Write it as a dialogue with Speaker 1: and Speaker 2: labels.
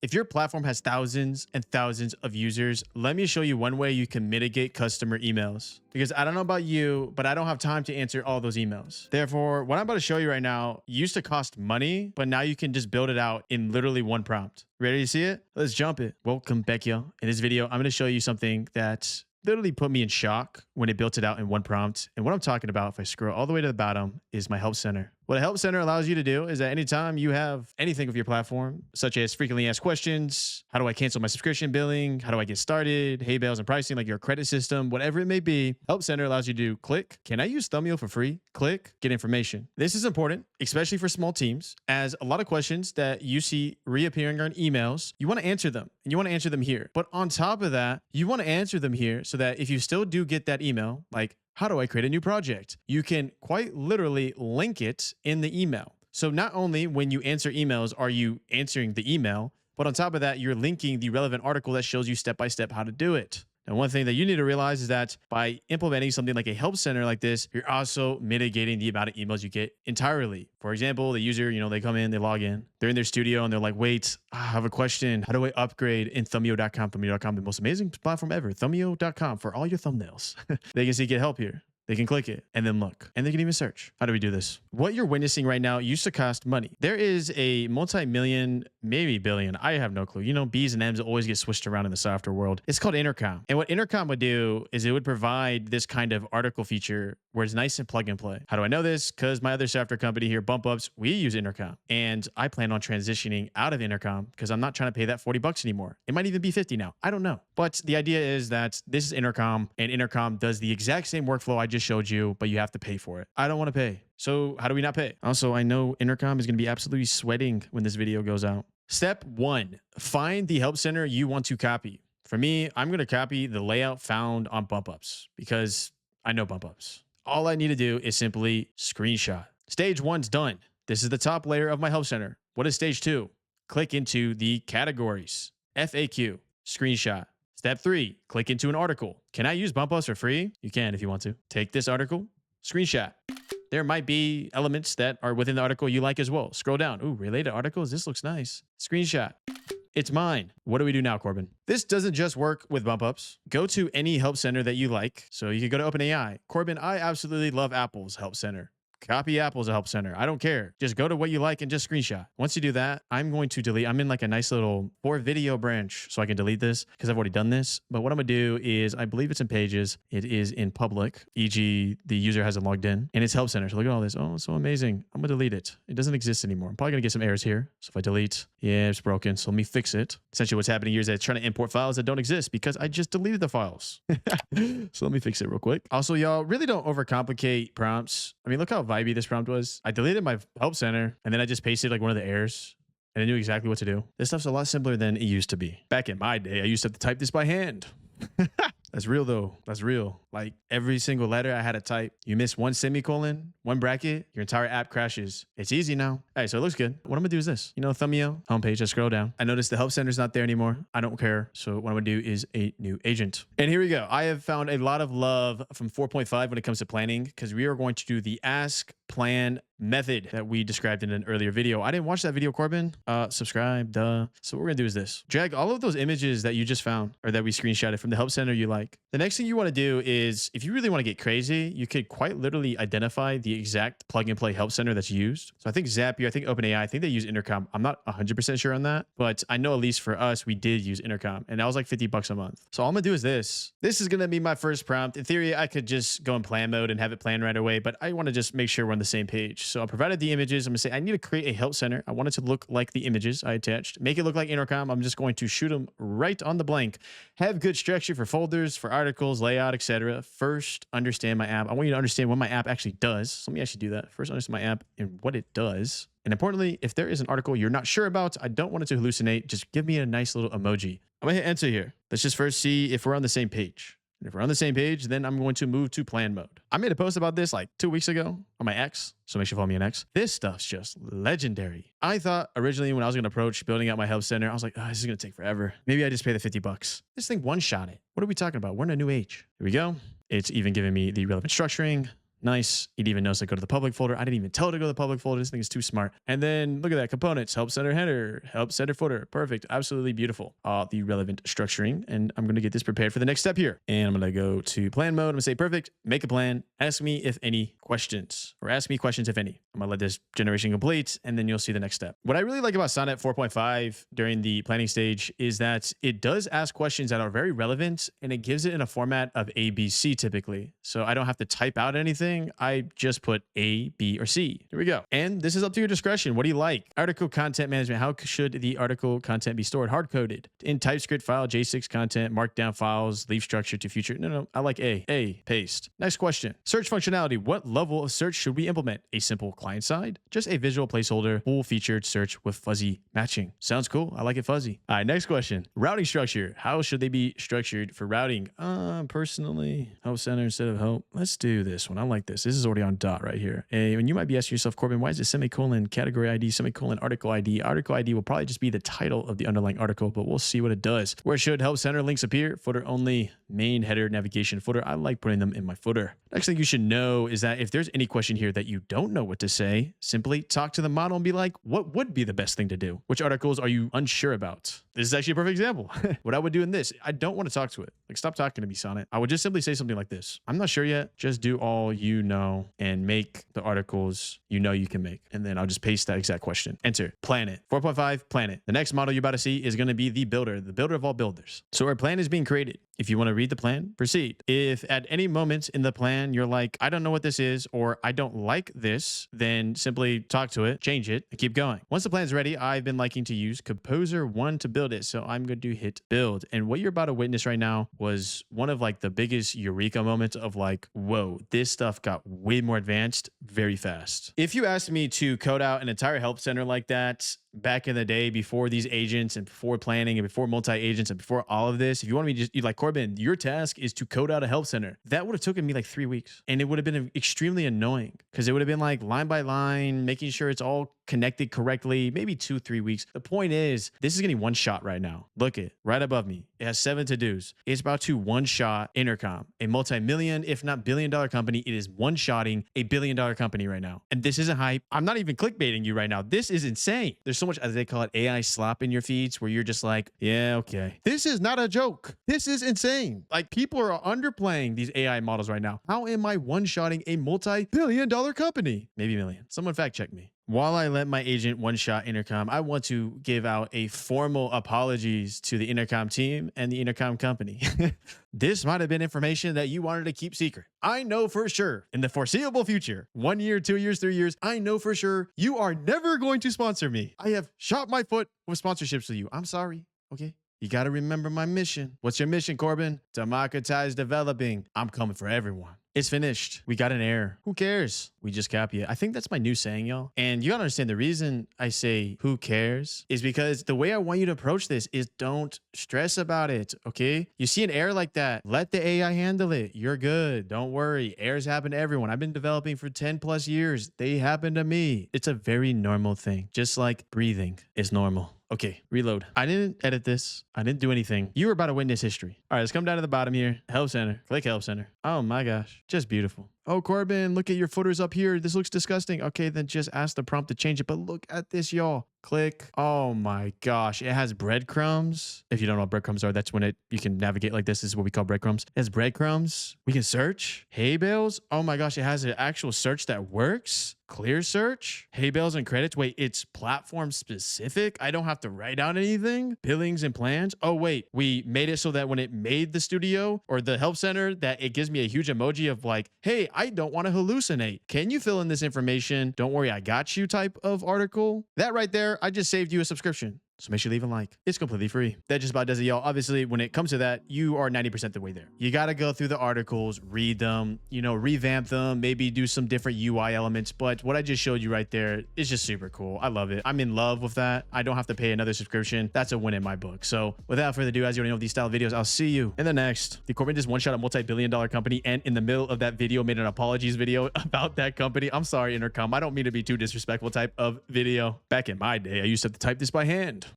Speaker 1: If your platform has thousands and thousands of users, let me show you one way you can mitigate customer emails. Because I don't know about you, but I don't have time to answer all those emails. Therefore, what I'm about to show you right now used to cost money, but now you can just build it out in literally one prompt. Ready to see it? Let's jump it. Welcome, Becchio. In this video, I'm going to show you something that literally put me in shock when it built it out in one prompt. And what I'm talking about, if I scroll all the way to the bottom, is my help center. What a help center allows you to do is that anytime you have anything with your platform, such as frequently asked questions, how do I cancel my subscription billing? How do I get started? Hey, bales and pricing, like your credit system, whatever it may be, help center allows you to do click. Can I use Thumbio for free? Click, get information. This is important, especially for small teams, as a lot of questions that you see reappearing on emails, you want to answer them and you want to answer them here. But on top of that, you want to answer them here so that if you still do get that email, like, how do I create a new project? You can quite literally link it in the email. So not only when you answer emails are you answering the email, but on top of that, you're linking the relevant article that shows you step-by-step how to do it. And one thing that you need to realize is that by implementing something like a help center like this, you're also mitigating the amount of emails you get entirely. For example, the user, they come in, they log in, they're in their studio and they're like, wait, I have a question. How do I upgrade in Thumbio.com? Thumbio.com, the most amazing platform ever. Thumbio.com for all your thumbnails. They can see get help here. They can click it and then look, and they can even search. How do we do this? What you're witnessing right now used to cost money. There is a multi-million, maybe billion. I have no clue. B's and M's always get switched around in the software world. It's called Intercom. And what Intercom would do is it would provide this kind of article feature where it's nice and plug and play. How do I know this? Because my other software company here, BumpUps, we use Intercom. And I plan on transitioning out of Intercom because I'm not trying to pay that 40 bucks anymore. It might even be 50 now. I don't know. But the idea is that this is Intercom, and Intercom does the exact same workflow I just showed you, but you have to pay for it. I don't want to pay. So how do we not pay? Also, I know Intercom is going to be absolutely sweating when this video goes out. Step 1, find the help center you want to copy. For me, I'm going to copy the layout found on BumpUps because I know BumpUps. All I need to do is simply screenshot. Stage 1's done. This is the top layer of my help center. What is stage 2? Click into the categories. FAQ, screenshot. Step 3, click into an article. Can I use BumpUps for free? You can if you want to. Take this article, screenshot. There might be elements that are within the article you like as well. Scroll down. Ooh, related articles. This looks nice. Screenshot. It's mine. What do we do now, Corbin? This doesn't just work with BumpUps. Go to any help center that you like. So you can go to OpenAI. Corbin, I absolutely love Apple's help center. Copy Apple's help center. I don't care. Just go to what you like and just screenshot. Once you do that, I'm going to delete. I'm in like a nice little for video branch, so I can delete this because I've already done this. But what I'm gonna do is, I believe it's in Pages. It is in public, e.g. the user hasn't logged in, and it's help center. So look at all this. Oh, it's so amazing. I'm gonna delete it. It doesn't exist anymore. I'm probably gonna get some errors here. So if I delete, yeah, it's broken. So let me fix it. Essentially what's happening here is that it's trying to import files that don't exist because I just deleted the files. So let me fix it real quick. Also, y'all really don't overcomplicate prompts. I mean, look how vibey this prompt was. I deleted my help center and then I just pasted like one of the errors and I knew exactly what to do. This stuff's a lot simpler than it used to be. Back in my day, I used to have to type this by hand. That's real though. That's real. Like every single letter I had to type. You miss one semicolon, one bracket, your entire app crashes. It's easy now. All right, so it looks good. What I'm gonna do is this. Thumbio, homepage, I scroll down. I notice the help center's not there anymore. I don't care. So what I'm gonna do is a new agent. And here we go. I have found a lot of love from 4.5 when it comes to planning because we are going to do the ask, plan, method that we described in an earlier video. I didn't watch that video, Corbin. Subscribe, duh. So what we're gonna do is this. Drag all of those images that you just found or that we screenshotted from the help center you like. The next thing you want to do is, if you really want to get crazy, you could quite literally identify the exact plug and play help center that's used. So I think Zapier, I think OpenAI, I think they use Intercom. I'm not 100% sure on that, but I know at least for us, we did use Intercom and that was like 50 bucks a month. So all I'm gonna do is this. This is gonna be my first prompt. In theory, I could just go in plan mode and have it planned right away, but I want to just make sure we're on the same page. So I provided the images. I'm gonna say I need to create a help center. I want it to look like the images I attached. Make it look like Intercom. I'm just going to shoot them right on the blank. Have good structure for folders, for articles, layout, etc. First, understand my app. I want you to understand what my app actually does. So let me actually do that. First, understand my app and what it does. And importantly, if there is an article you're not sure about, I don't want it to hallucinate. Just give me a nice little emoji. I'm gonna hit enter here. Let's just first see if we're on the same page. And if we're on the same page, then I'm going to move to plan mode. I made a post about this like 2 weeks ago on my X, so make sure you follow me on X. This stuff's just legendary. I thought originally when I was going to approach building out my help center, I was like, oh, this is going to take forever. Maybe I just pay the 50 bucks. This thing one-shot it. What are we talking about? We're in a new age. Here we go. It's even giving me the relevant structuring. Nice. It even knows to go to the public folder. I didn't even tell it to go to the public folder. This thing is too smart. And then look at that. Components, help center header, help center footer. Perfect. Absolutely beautiful. The relevant structuring. And I'm going to get this prepared for the next step here. And I'm going to go to plan mode. I'm going to say, perfect. Make a plan. Ask me if any questions, or ask me questions if any. I'm going to let this generation complete, and then you'll see the next step. What I really like about Sonnet 4.5 during the planning stage is that it does ask questions that are very relevant, and it gives it in a format of A, B, C typically. So I don't have to type out anything. I just put A, B, or C. Here we go. And this is up to your discretion. What do you like? Article content management. How should the article content be stored? Hard-coded. In TypeScript file, J6 content, markdown files, leave structure to future. No, I like A. A, paste. Next question. Search functionality. What level of search should we implement? A simple client side? Just a visual placeholder, full-featured search with fuzzy matching. Sounds cool. I like it fuzzy. All right, next question. Routing structure. How should they be structured for routing? Personally, help center instead of help. Let's do this one. I like this. This is already on dot right here. And you might be asking yourself, Corbin, why is it semicolon, category ID, semicolon, article ID? Article ID will probably just be the title of the underlying article, but we'll see what it does. Where should help center links appear? Footer only, main, header, navigation, footer. I like putting them in my footer. Next thing you should know is that if there's any question here that you don't know what to say, simply talk to the model and be like, what would be the best thing to do? Which articles are you unsure about? This is actually a perfect example. What I would do in this, I don't want to talk to it. Like, stop talking to me, Sonnet. I would just simply say something like this. I'm not sure yet. Just do all you know and make the articles you know you can make. And then I'll just paste that exact question. Enter. Plan it. 4.5, plan it. The next model you're about to see is going to be the builder of all builders. So our plan is being created. If you want to read the plan, proceed. If at any moment in the plan you're like, I don't know what this is, or I don't like this, then simply talk to it, change it, and keep going. Once the plan is ready, I've been liking to use Composer 1 to build it. So I'm going to hit build. And what you're about to witness right now was one of like the biggest eureka moments of like, whoa, this stuff got way more advanced very fast. If you asked me to code out an entire help center like that back in the day, before these agents and before planning and before multi-agents and before all of this, if you want me to just, you're like, Corbin, your task is to code out a help center. That would have taken me like 3 weeks, and it would have been extremely annoying because it would have been like line by line, making sure it's all connected correctly, maybe 2-3 weeks. The point is, this is getting one shot right now. Look it right above me. It has 7 to-dos. It's about to one-shot Intercom, a multi-million, if not billion-dollar company. It is one-shotting a billion-dollar company right now. And this isn't hype. I'm not even clickbaiting you right now. This is insane. There's so much, as they call it, AI slop in your feeds where you're just like, yeah, okay. This is not a joke. This is insane. Like, people are underplaying these AI models right now. How am I one-shotting a multi-billion-dollar company? Maybe a million. Someone fact check me. While I let my agent one-shot Intercom, I want to give out a formal apologies to the Intercom team and the Intercom company. This might have been information that you wanted to keep secret. I know for sure in the foreseeable future, 1 year, 2 years, 3 years, I know for sure you are never going to sponsor me. I have shot my foot with sponsorships with you. I'm sorry. Okay. You got to remember my mission. What's your mission, Corbin? Democratize developing. I'm coming for everyone. It's finished. We got an error. Who cares? We just copy it. I think that's my new saying, y'all. And you gotta understand, the reason I say who cares is because the way I want you to approach this is don't stress about it, okay? You see an error like that, let the AI handle it. You're good. Don't worry. Errors happen to everyone. I've been developing for 10 plus years. They happen to me. It's a very normal thing. Just like breathing is normal. Okay, reload. I didn't edit this. I didn't do anything. You were about to witness history. All right, let's come down to the bottom here. Help center. Click help center. Oh my gosh. Just beautiful. Oh, Corbin, look at your footers up here. This looks disgusting. Okay, then just ask the prompt to change it. But look at this, y'all. Click. Oh my gosh. It has breadcrumbs. If you don't know what breadcrumbs are, that's when you can navigate like this. This is what we call breadcrumbs. It has breadcrumbs. We can search. Hay bales. Oh my gosh. It has an actual search that works. Clear search. Hay bales and credits. Wait, it's platform specific. I don't have to write down anything. Billings and plans. Oh wait, we made it so that when it made the studio or the help center, that it gives me a huge emoji of like, hey, I don't want to hallucinate. Can you fill in this information? Don't worry, I got you type of article. That right there, I just saved you a subscription. So make sure you leave a like. It's completely free. That just about does it, y'all. Obviously, when it comes to that, you are 90% the way there. You got to go through the articles, read them, revamp them, maybe do some different UI elements. But what I just showed you right there is just super cool. I love it. I'm in love with that. I don't have to pay another subscription. That's a win in my book. So without further ado, as you already know these style videos, I'll see you in the next. The Corbin just one-shot a multi-billion-dollar company, and in the middle of that video made an apologies video about that company. I'm sorry, Intercom. I don't mean to be too disrespectful type of video. Back in my day, I used to have to type this by hand.